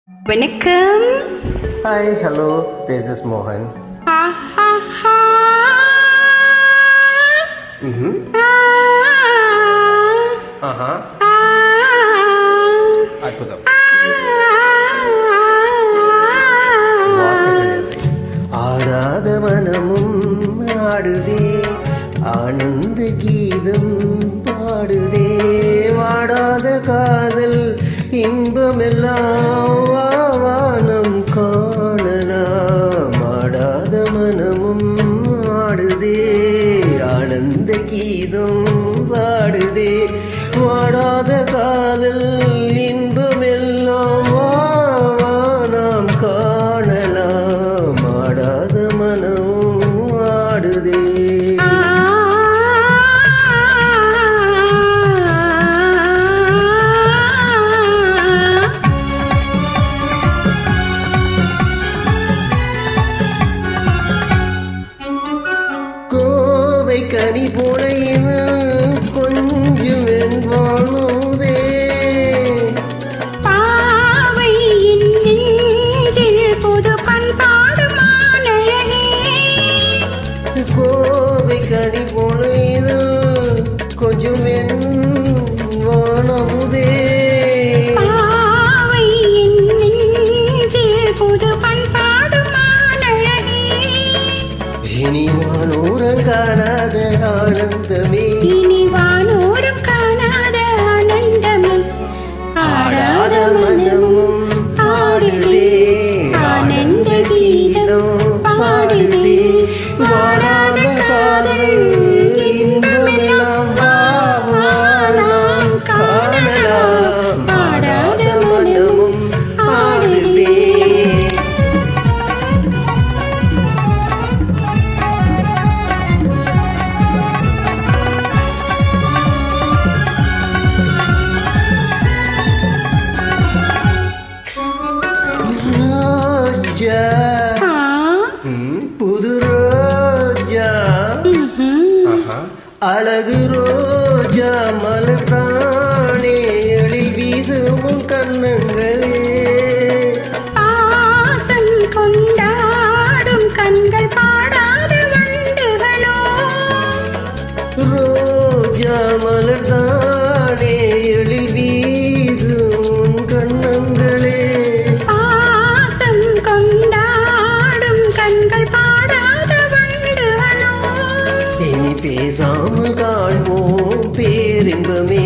வணக்கம். Hi, hello, this is Mohan. அற்புதம். ஆடாத மனமும் ஆடுதே, ஆனந்த கீதம் பாடுதே, வாடாத காதல் இன்பமெல்லாம் வானம் காணலாம். ஆடாத மனமும் ஆடுதே, ஆனந்த கீதம் பாடுதே, வாடாத காதல் இன்பமெல்லாம் வானம் காணலாம். ஆடாத மனமும் ஆடுதே. கோவை கனி போலையும் கொஞ்சம் வெண்பானோதே, பாவையின் நெஞ்சில் புது பண்பாடு மாலையே. கோவை கனி போலையும் கொஞ்சம் வெண்பானோதே, பாவையின் நெஞ்சில் புது பண்பாடு மாலையே. இனி வானோரம் காணாத ஆனந்தமே, இனி வானோரம் காணாத ஆனந்தமே. ஆடாத மனமும் ஆடுதே, ஆனந்த கீதம் பாடுதே, வாடாத காதல் இன்பமெல்லாம் வானம் காணலாம். ஆடாத மனமும் ஆடுதே. ரோஜா, புது ரோஜா, அழகு ரோஜா மலர்தானே, எழில் வீசும் கண்ணங்களே, பாசம் கொண்டாடும் கண்கள் பாடாத வண்டுகளோ. ரோஜா மலர்தானே, எழில் வீசும் கண்ணங்களே, பாசம் கொண்டாடும் கண்கள் பாடாத வண்டுகளோ. இனி பேசாமல் காண்போம் பேரின்பமே.